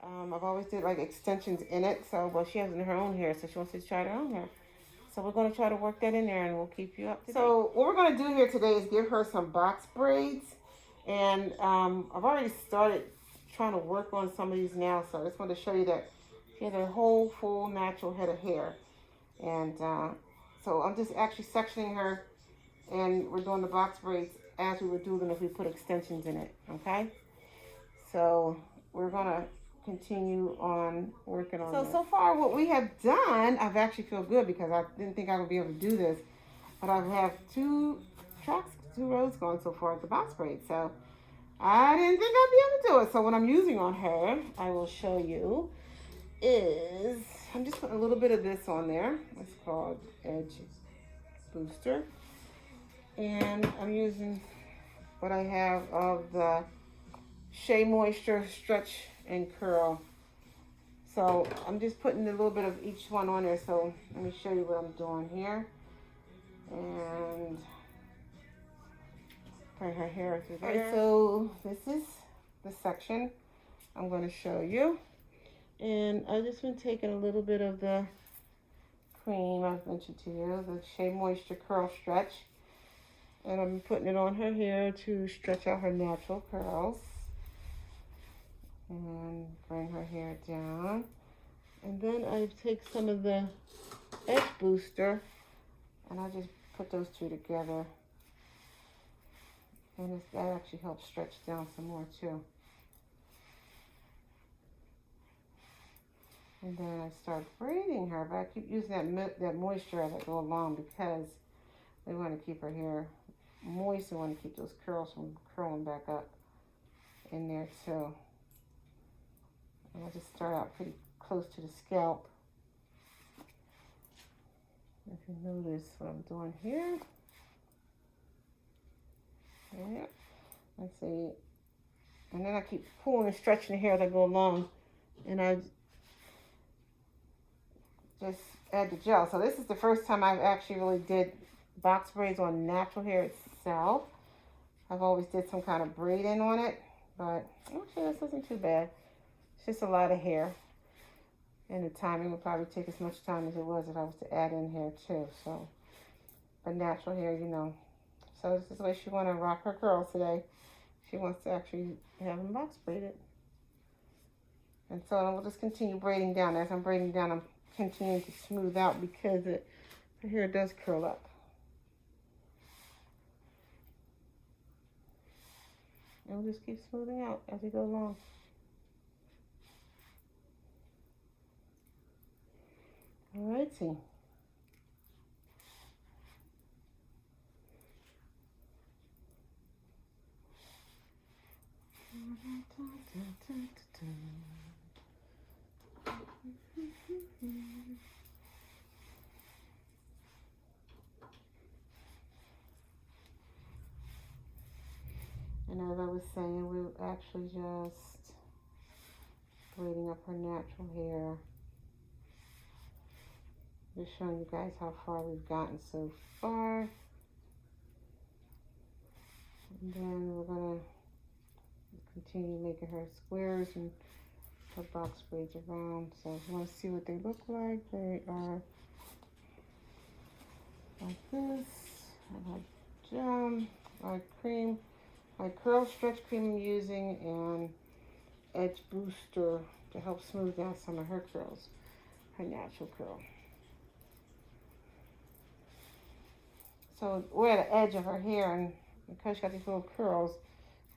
I've always did like extensions in it, so but she has her own hair, so she wants to try her own hair. So we're gonna try to work that in there, and we'll keep you up to date. So what we're gonna do here today is give her some box braids, and I've already started trying to work on some of these now. So I just wanted to show you that she has a whole full natural head of hair, and so I'm just actually sectioning her, and we're doing the box braids as we would do them if we put extensions in it. Okay, so we're gonna continue on working on this. So far what we have done, I've actually feel good because I didn't think I would be able to do this, but I have two rows going so far at the box braid. So I didn't think I'd be able to do it. So what I'm using on her, I will show you, is I'm just putting a little bit of this on there. It's called Edge Booster. And I'm using what I have of the Shea Moisture Stretch and Curl. So I'm just putting a little bit of each one on there. So let me show you what I'm doing here. And bring her hair through there. All right, so this is the section I'm going to show you. And I've just been taking a little bit of the cream I've mentioned to you, the Shea Moisture Curl Stretch. And I'm putting it on her hair to stretch out her natural curls. And bring her hair down. And then I take some of the Edge Booster and I just put those two together. And that actually helps stretch down some more too. And then I start braiding her, but I keep using that moisture as I go along because we want to keep her hair moist. We want to keep those curls from curling back up in there too. And I just start out pretty close to the scalp. If you notice what I'm doing here. Yeah, let's see. And then I keep pulling and stretching the hair as I go along. And I just add the gel. So this is the first time I've actually really did box braids on natural hair itself. I've always did some kind of braiding on it, but actually this isn't too bad. It's just a lot of hair. And the timing would probably take as much time as it was if I was to add in hair too. So, but natural hair, you know. So this is the way she wants to rock her curls today. She wants to actually have them box braided. And so I will just continue braiding down. As I'm braiding down, I'm continuing to smooth out because her hair does curl up. And we'll just keep smoothing out as we go along. Alrighty. And as I was saying, we were actually just braiding up her natural hair. Just showing you guys how far we've gotten so far. And then we're going to continue making her squares and her box braids around. So if you want to see what they look like, they are like this. I like gel, like cream, like curl stretch cream I'm using, and Edge Booster to help smooth down some of her curls, her natural curl. So we're at the edge of her hair, and because she got these little curls,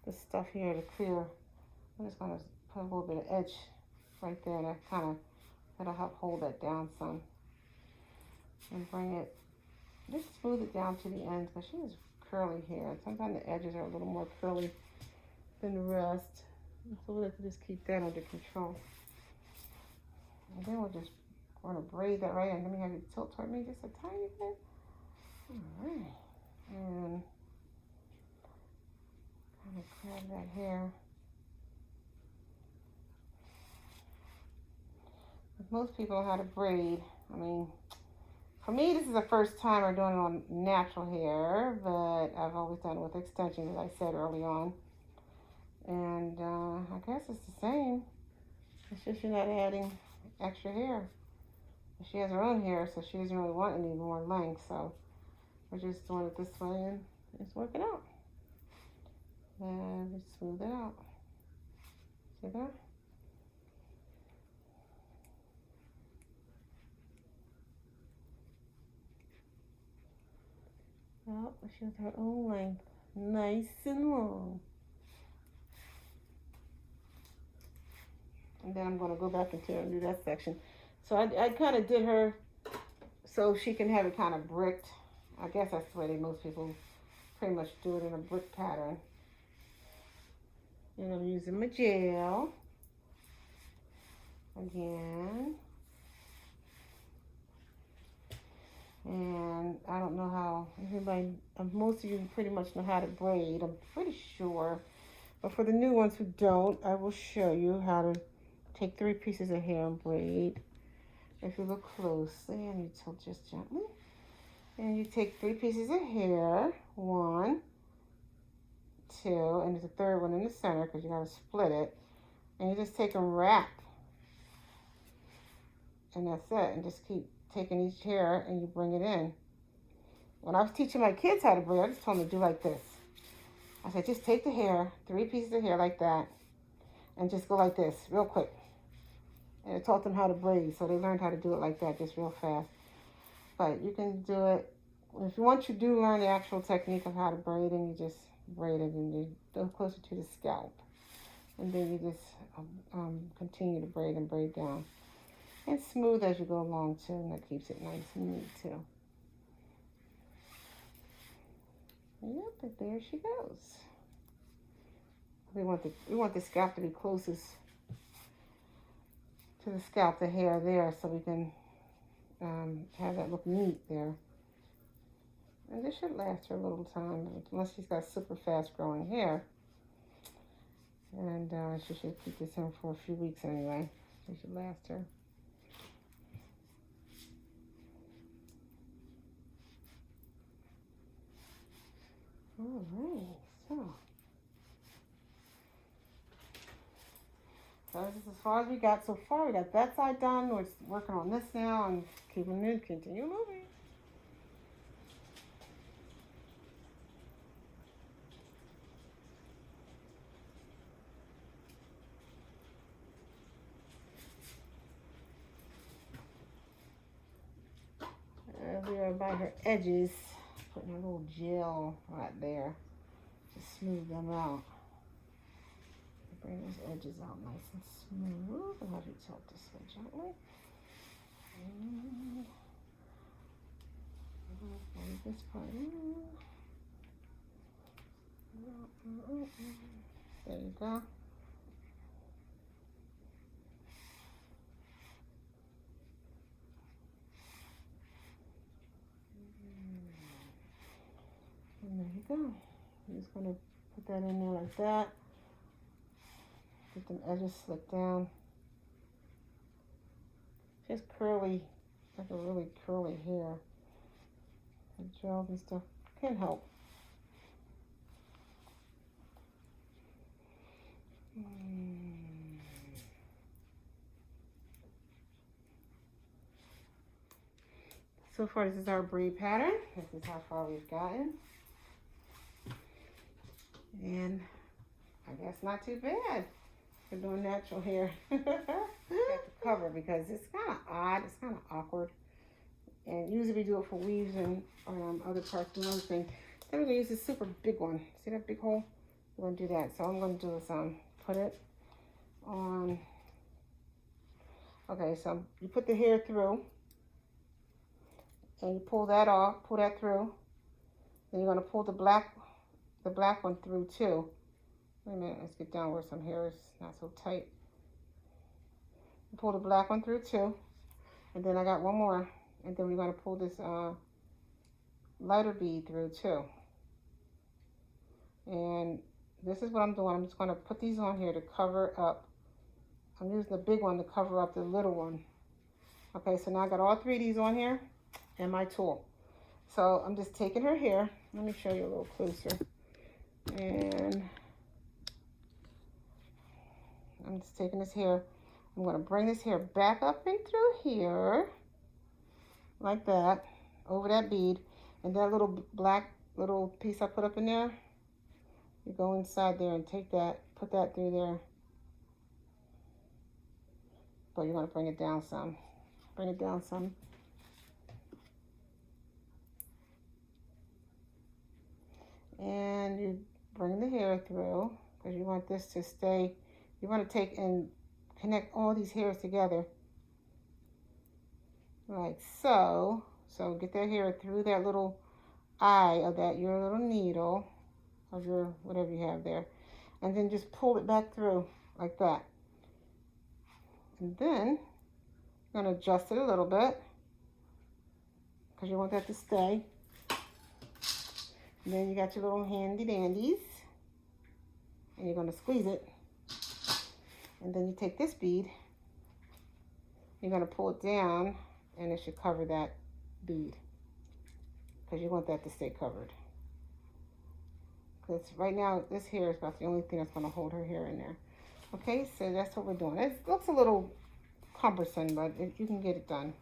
this stuff here to clear, I'm just gonna put a little bit of edge right there, and that'll help hold that down some. And bring it, just smooth it down to the ends, because she has curly hair. Sometimes the edges are a little more curly than the rest. So we'll have to just keep that under control. And then we're just going to braid that right in. Let me have you tilt toward me just a tiny bit. All right. And kind of grab that hair. If most people know how to braid. I mean, for me, this is the first time I'm doing it on natural hair, but I've always done it with extensions, as I said early on. And I guess it's the same. It's just you're not adding extra hair. She has her own hair, so she doesn't really want any more length. So we're just doing it this way, and it's working out. And we smooth it out. See that? Oh, she has her own length. Nice and long. And then I'm going to go back into and do that section. So I kind of did her so she can have it kind of bricked. I guess that's the way most people pretty much do it in a brick pattern. And I'm using my gel again. And I don't know how everybody, most of you pretty much know how to braid, I'm pretty sure. But for the new ones who don't, I will show you how to take 3 pieces of hair and braid. If you look closely and you tilt just gently. And you take 3 pieces of hair, 1, 2, and there's a third one in the center because you gotta split it. And you just take and wrap. And that's it. And just keep taking each hair and you bring it in. When I was teaching my kids how to braid, I just told them to do like this. I said, just take the hair, 3 pieces of hair like that, and just go like this, real quick. And I taught them how to braid, so they learned how to do it like that, just real fast. But you can do it, if you want, you do learn the actual technique of how to braid, and you just braid it, and you go closer to the scalp. And then you just continue to braid and braid down. And smooth as you go along, too, and that keeps it nice and neat, too. Yep, and there she goes. We want the scalp to be closest to the scalp, the hair there, so we can have that look neat there. And this should last her a little time, unless she's got super fast growing hair. And she should keep this in for a few weeks anyway. It should last her. All right, so this is as far as we got so far. We got that side done. We're working on this now and keeping it, continue moving. We are by her edges, putting a little gel right there to smooth them out. Bring those edges out nice and smooth. And have you tilt this way gently. And bring this part in. There you go. And there you go. I'm just going to put that in there like that. Get them edges slicked down. Just curly, like a really curly hair. And gels and stuff can help. So far, this is our braid pattern. This is how far we've gotten. And I guess not too bad for doing natural hair. Got to cover because it's kind of odd. It's kind of awkward. And usually we do it for weaves and other parts. Another thing. Then we're going to use this super big one. See that big hole? We're going to do that. So I'm going to do is put it on. Okay, so you put the hair through. And you pull that off, pull that through. Then you're going to pull the black one through too. Wait a minute, let's get down where some hair is not so tight. You pull the black one through too. And then I got one more. And then we're going to pull this lighter bead through too. And this is what I'm doing. I'm just going to put these on here to cover up. I'm using the big one to cover up the little one. Okay, so now I got all 3 of these on here and my tool. So I'm just taking her hair. Let me show you a little closer. And I'm just taking this hair I'm going to bring this hair back up and through here, like that, over that bead. And that little black little piece I put up in there, you go inside there and take that, put that through there. But you want to bring it down some. Bring it down some. And you bring the hair through because you want this to stay. You want to take and connect all these hairs together. Like so. So get that hair through that little eye of that, your little needle, of your, whatever you have there. And then just pull it back through like that. And then you're going to adjust it a little bit because you want that to stay. And then you got your little handy dandies. And you're going to squeeze it. And then you take this bead. You're going to pull it down and it should cover that bead. Because you want that to stay covered. Because right now this hair is about the only thing that's going to hold her hair in there. Okay, so that's what we're doing. It looks a little cumbersome, but you can get it done.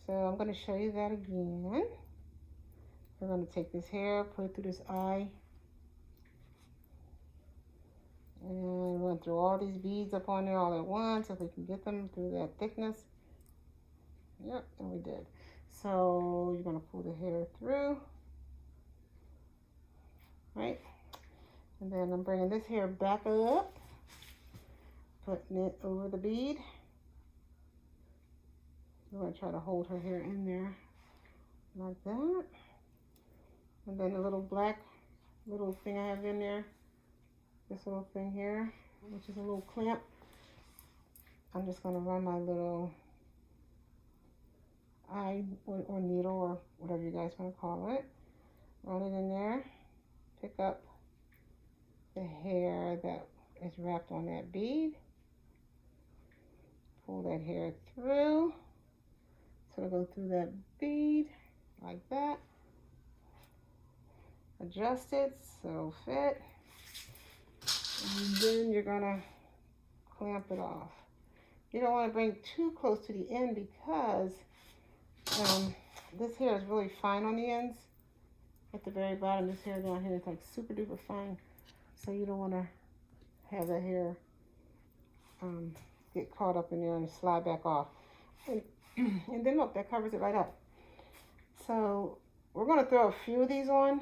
So I'm going to show you that again. We're going to take this hair, put it through this eye. And run through all these beads up on there all at once if we can get them through that thickness. Yep, and we did. So you're going to pull the hair through. Right? And then I'm bringing this hair back up. Putting it over the bead. We're going to try to hold her hair in there like that. And then the little black little thing I have in there, this little thing here, which is a little clamp. I'm just going to run my little eye or needle or whatever you guys want to call it. Run it in there. Pick up the hair that is wrapped on that bead. Pull that hair through. So it'll go through that bead like that. Adjust it so it'll fit. And then you're gonna clamp it off. You don't want to bring too close to the end because this hair is really fine on the ends. At the very bottom, this hair down here is like super duper fine. So you don't want to have that hair get caught up in there and slide back off. And then look, that covers it right up. So we're going to throw a few of these on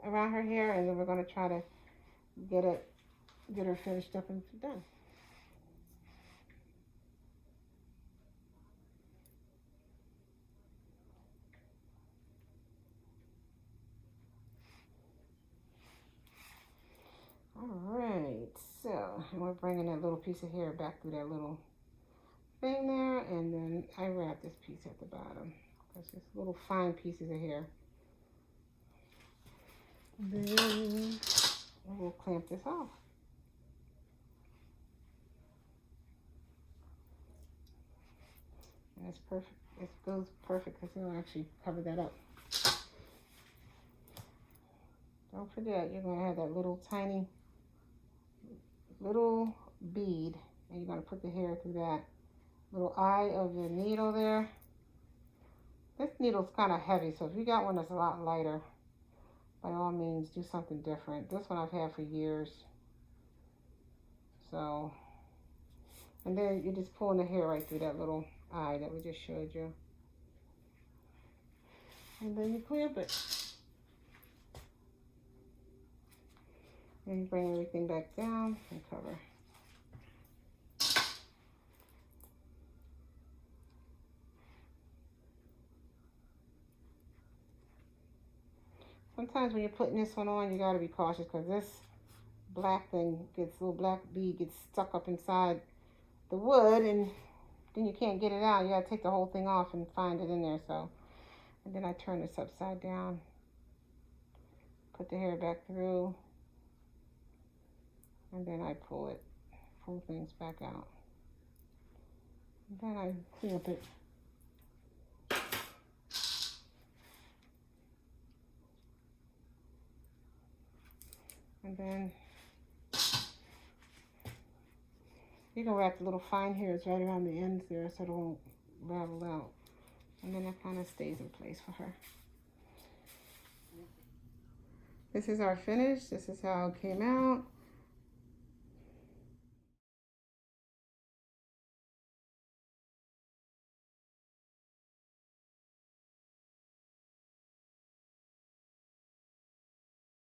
around her hair, and then we're going to try to get her finished up and done. Alright, so we're bringing that little piece of hair back through that little thing there, and then I wrap this piece at the bottom. That's just little fine pieces of hair. Then we'll clamp this off. And it's perfect. It goes perfect because it'll actually cover that up. Don't forget, you're going to have that little tiny little bead, and you're going to put the hair through that little eye of the needle there. This needle's kind of heavy, so if you got one that's a lot lighter, by all means do something different. This one I've had for years. So, and then you're just pulling the hair right through that little eye that we just showed you. And then you clamp it. And you bring everything back down and cover. Sometimes when you're putting this one on, you got to be cautious because this black thing little black bead gets stuck up inside the wood, and then you can't get it out. You got to take the whole thing off and find it in there. So, and then I turn this upside down, put the hair back through, and then I pull things back out. And then I clamp it. And then You can wrap the little fine hairs right around the ends there so it won't ravel out. And then it kind of stays in place for her. This is our finish. This is how it came out.